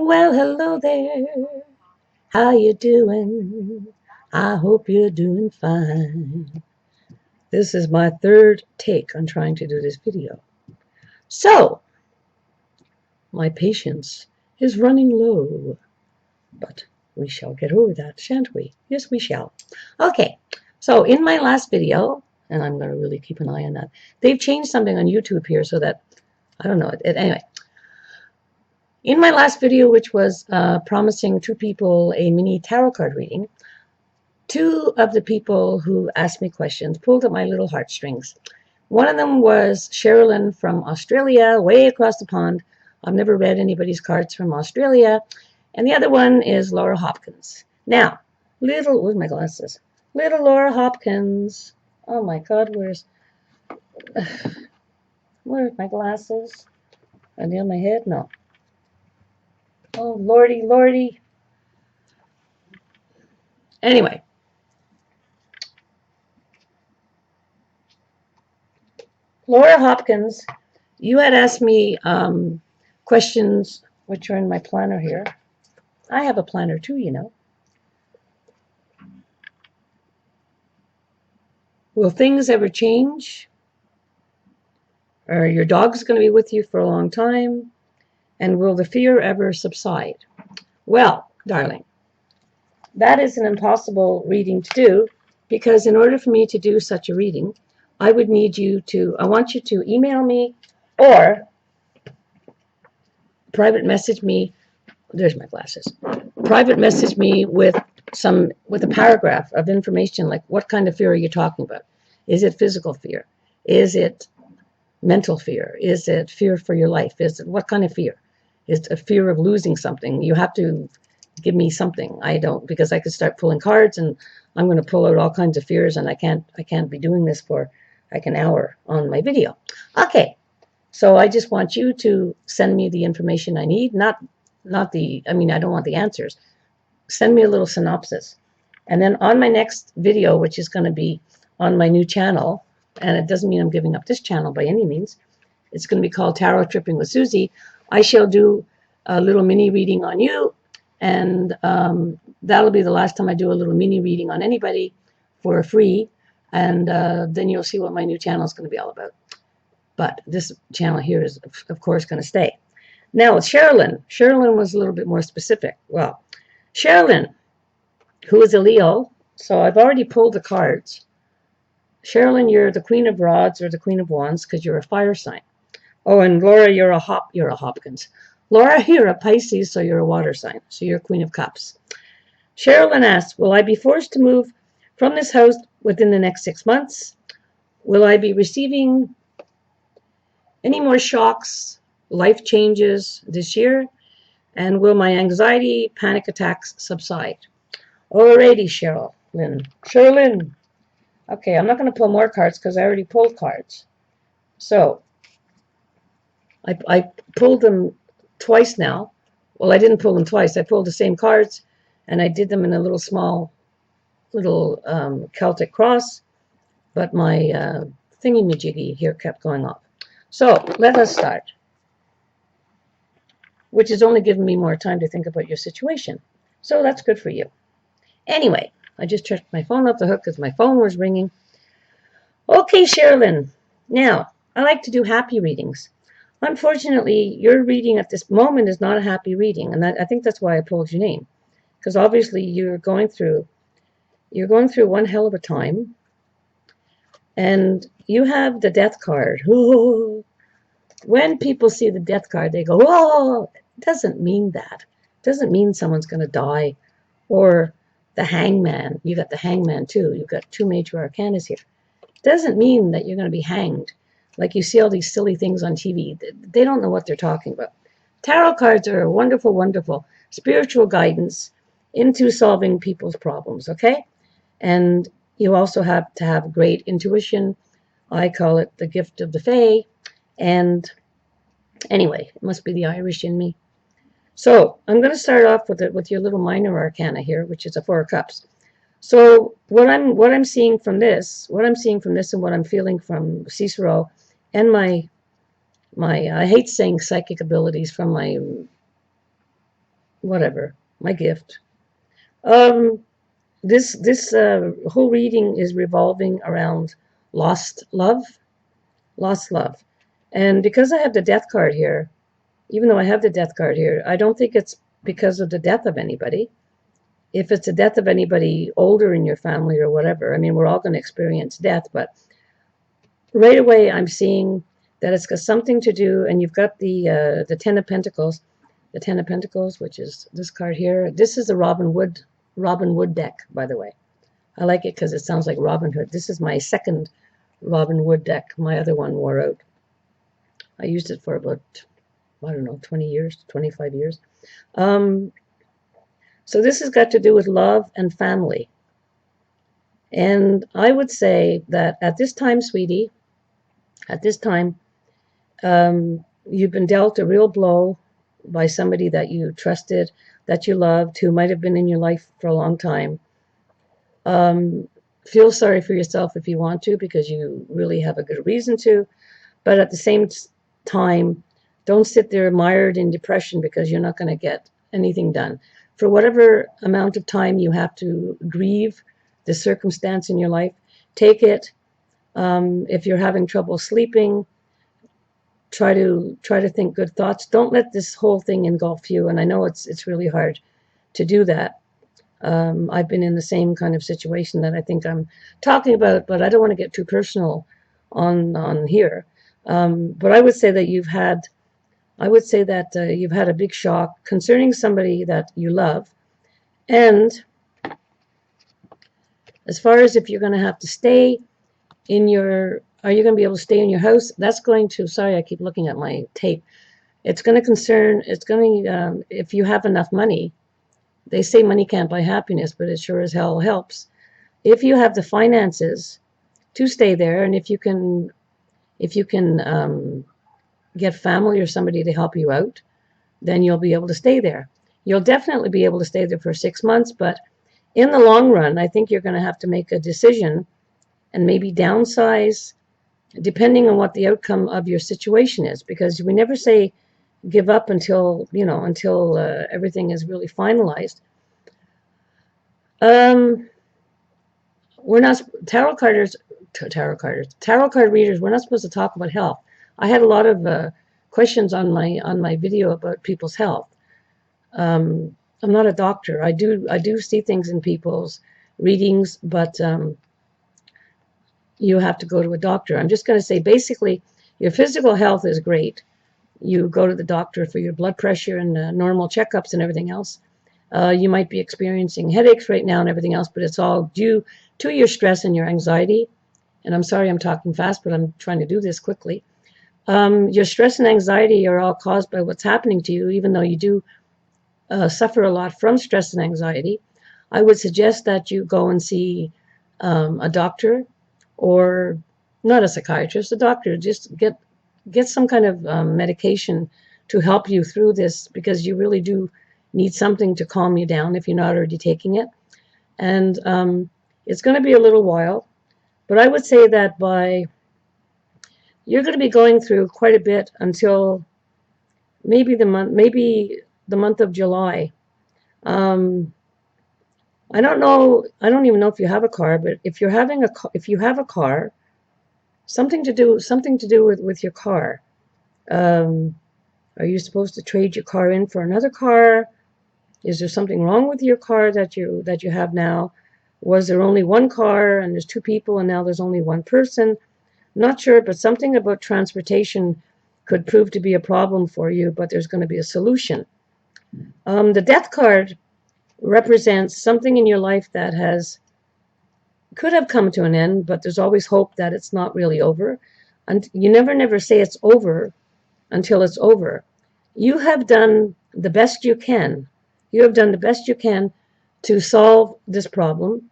Well, hello there. How you doing? I hope you're doing fine. This is my third take on trying to do this video. So, my patience is running low, but we shall get over that, shan't we? Yes, we shall. Okay, so in my last video, and I'm going to really keep an eye on that, they've changed something on YouTube here so that, I don't know, anyway. In my last video, which was promising two people a mini tarot card reading, two of the people who asked me questions pulled at my little heartstrings. One of them was Sherilyn from Australia, way across the pond. I've never read anybody's cards from Australia. And the other one is Laura Hopkins. Now, where's my glasses? Little Laura Hopkins. Oh my God, where's my glasses? Are they on my head? No. Oh, Lordy, Lordy. Anyway. Laura Hopkins, you had asked me questions, which are in my planner here. I have a planner too, you know. Will things ever change? Are your dogs going to be with you for a long time? And will the fear ever subside? Well, darling, that is an impossible reading to do because in order for me to do such a reading, I want you to email me or private message me. There's my glasses. Private message me with a paragraph of information like what kind of fear are you talking about? Is it physical fear? Is it mental fear? Is it fear for your life? Is it what kind of fear? Is it a fear of losing something? You have to give me something. I don't, because I could start pulling cards and I'm going to pull out all kinds of fears and I can't be doing this for like an hour on my video. Okay. So I just want you to send me the information I need, I don't want the answers. Send me a little synopsis. And then on my next video, which is going to be on my new channel, and it doesn't mean I'm giving up this channel by any means, it's going to be called Tarot Tripping with Susie. I shall do a little mini reading on you, and that'll be the last time I do a little mini reading on anybody for free, and then you'll see what my new channel is going to be all about. But this channel here is, of course, going to stay. Now, with Sherilyn was a little bit more specific. Well, Sherilyn, who is a Leo, so I've already pulled the cards. Sherilyn, you're the Queen of Rods or the Queen of Wands because you're a fire sign. Oh, and Laura, you're a Hopkins. Laura, you're a Pisces, so you're a water sign. So you're Queen of Cups. Sherilyn asks, will I be forced to move from this house within the next 6 months? Will I be receiving any more shocks, life changes this year? And will my anxiety, panic attacks subside? Alrighty, Sherilyn. Okay, I'm not going to pull more cards because I already pulled cards. So, I pulled them twice now. Well, I didn't pull them twice. I pulled the same cards, and I did them in a little Celtic cross, but my thingy-majiggy here kept going off. So, let us start, which has only given me more time to think about your situation. So, that's good for you. Anyway, I just took my phone off the hook because my phone was ringing. Okay, Sherilyn. Now, I like to do happy readings. Unfortunately, your reading at this moment is not a happy reading, and I think that's why I pulled your name, because obviously you're going through one hell of a time, and you have the Death card. Oh, when people see the Death card, they go, "Oh!" It doesn't mean that. It doesn't mean someone's going to die, or the Hangman. You got the Hangman too. You've got two major arcanas here. It doesn't mean that you're going to be hanged. Like you see all these silly things on TV. They don't know what they're talking about. Tarot cards are a wonderful, wonderful spiritual guidance into solving people's problems, okay? And you also have to have great intuition. I call it the gift of the Fae. And anyway, it must be the Irish in me. So I'm going to start off with your little minor arcana here, which is a Four of Cups. So what I'm seeing from this, and what I'm feeling from Cicero, and my I hate saying psychic abilities from my whatever, my gift. Um, this whole reading is revolving around lost love, lost love. And because I have the death card here, even though I have the death card here, I don't think it's because of the death of anybody. If it's the death of anybody older in your family or whatever, I mean, we're all going to experience death, but right away I'm seeing that it's got something to do, and you've got the Ten of Pentacles, the Ten of Pentacles, which is this card here. This is the Robin Wood deck, by the way. I like it because it sounds like Robin Hood. This is my second Robin Wood deck. My other one wore out. I used it for about, I don't know, 20 years, 25 years. So this has got to do with love and family. And I would say that at this time, sweetie, at this time, you've been dealt a real blow by somebody that you trusted, that you loved, who might have been in your life for a long time. Feel sorry for yourself if you want to, because you really have a good reason to. But at the same time, don't sit there mired in depression because you're not going to get anything done. For whatever amount of time you have to grieve the circumstance in your life, take it. If you're having trouble sleeping, try to think good thoughts. Don't let this whole thing engulf you. And I know it's really hard to do that. I've been in the same kind of situation that I think I'm talking about, but I don't want to get too personal on here. But I would say that you've had a big shock concerning somebody that you love. And as far as if you're going to have to stay are you going to be able to stay in your house? That's going to, sorry, I keep looking at my tape. It's going to, if you have enough money, they say money can't buy happiness, but it sure as hell helps. If you have the finances to stay there, and if you can get family or somebody to help you out, then you'll be able to stay there. You'll definitely be able to stay there for 6 months, but in the long run, I think you're going to have to make a decision and maybe downsize, depending on what the outcome of your situation is, because we never say give up until everything is really finalized. We're not tarot card readers. We're not supposed to talk about health. I had a lot of questions on my video about people's health. I'm not a doctor. I do see things in people's readings, but you have to go to a doctor. I'm just going to say, basically, your physical health is great. You go to the doctor for your blood pressure and normal checkups and everything else. You might be experiencing headaches right now and everything else, but it's all due to your stress and your anxiety. And I'm sorry I'm talking fast, but I'm trying to do this quickly. Your stress and anxiety are all caused by what's happening to you, even though you do suffer a lot from stress and anxiety. I would suggest that you go and see a doctor, or not a psychiatrist, a doctor. Just get some kind of medication to help you through this, because you really do need something to calm you down if you're not already taking it. And it's going to be a little while, but I would say that you're going to be going through quite a bit until maybe the month of July. I don't know. I don't even know if you have a car, but if you have a car, something to do with your car. Are you supposed to trade your car in for another car? Is there something wrong with your car that you have now? Was there only one car and there's two people and now there's only one person? Not sure, but something about transportation could prove to be a problem for you, but there's going to be a solution. The death card represents something in your life that could have come to an end, but there's always hope that it's not really over. And you never say it's over until it's over. You have done the best you can. You have done the best you can to solve this problem,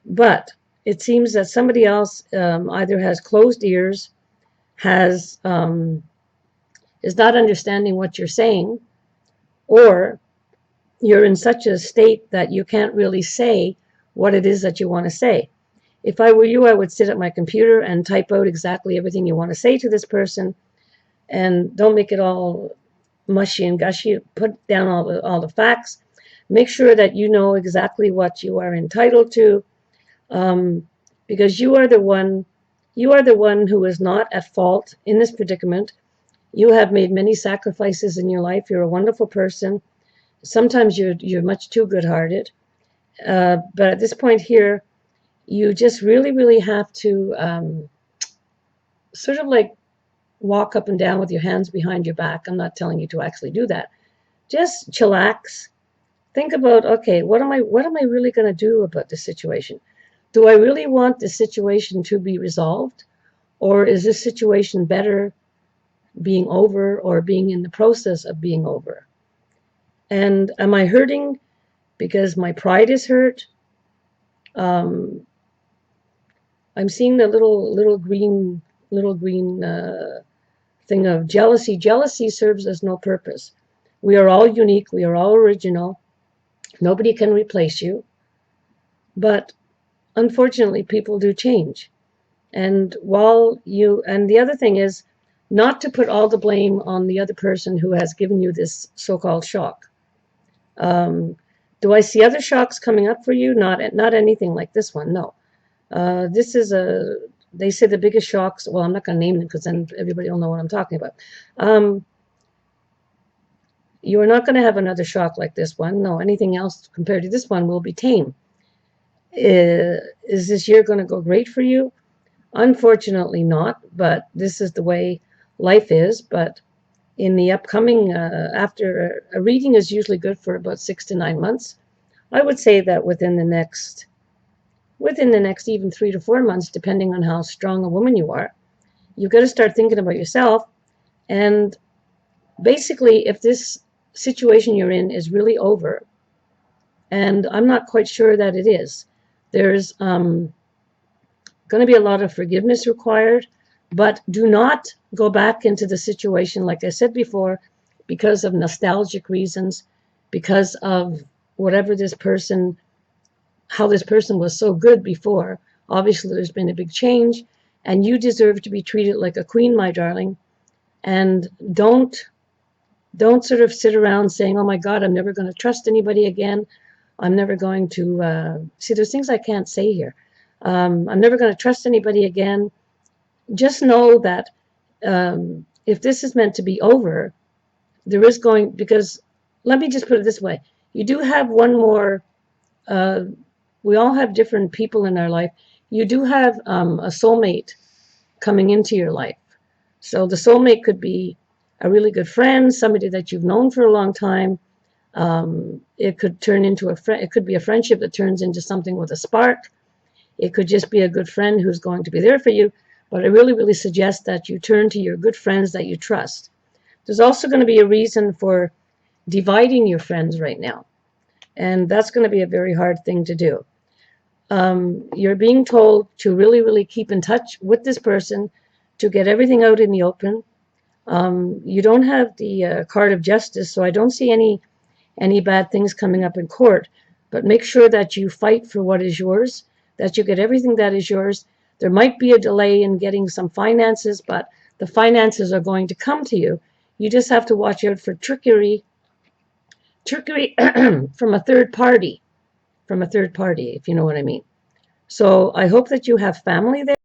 but it seems that somebody else either has closed ears, is not understanding what you're saying, or you're in such a state that you can't really say what it is that you want to say. If I were you, I would sit at my computer and type out exactly everything you want to say to this person, and don't make it all mushy and gushy. Put down all the facts. Make sure that you know exactly what you are entitled to, because you are the one. You are the one who is not at fault in this predicament. You have made many sacrifices in your life. You're a wonderful person. Sometimes you're much too good-hearted. But at this point here, you just really have to sort of like walk up and down with your hands behind your back. I'm not telling you to actually do that. Just chillax. Think about, okay, what am I really going to do about this situation? Do I really want the situation to be resolved, or is this situation better being over or being in the process of being over? And am I hurting because my pride is hurt? Um, I'm seeing the little green thing of jealousy. Jealousy serves us no purpose. We are all unique. We are all original. Nobody can replace you. But unfortunately, people do change. And the other thing is not to put all the blame on the other person who has given you this so-called shock. Do I see other shocks coming up for you? Not anything like this one. No. This is they say the biggest shocks. Well, I'm not going to name them because then everybody will know what I'm talking about. You are not going to have another shock like this one. No, anything else compared to this one will be tame. Is this year going to go great for you? Unfortunately not, but this is the way life is. But in the upcoming, after a reading is usually good for about 6 to 9 months. I would say that within the next even 3 to 4 months, depending on how strong a woman you are, you've got to start thinking about yourself. And basically, if this situation you're in is really over, and I'm not quite sure that it is, there's going to be a lot of forgiveness required, but do not go back into the situation, like I said before, because of nostalgic reasons, because of whatever how this person was so good before. Obviously, there's been a big change, and you deserve to be treated like a queen, my darling. And don't sort of sit around saying, oh my God, I'm never going to trust anybody again. I'm never going to, see, there's things I can't say here. I'm never going to trust anybody again. Just know that if this is meant to be over, because let me just put it this way. You do have one more, we all have different people in our life. You do have a soulmate coming into your life. So the soulmate could be a really good friend, somebody that you've known for a long time. It could turn into it could be a friendship that turns into something with a spark. It could just be a good friend who's going to be there for you. But I really suggest that you turn to your good friends that you trust. There's also going to be a reason for dividing your friends right now. And that's going to be a very hard thing to do. You're being told to really keep in touch with this person, to get everything out in the open. You don't have the card of justice, so I don't see any bad things coming up in court. But make sure that you fight for what is yours, that you get everything that is yours. There might be a delay in getting some finances, but the finances are going to come to you. You just have to watch out for trickery from a third party, if you know what I mean. So I hope that you have family there.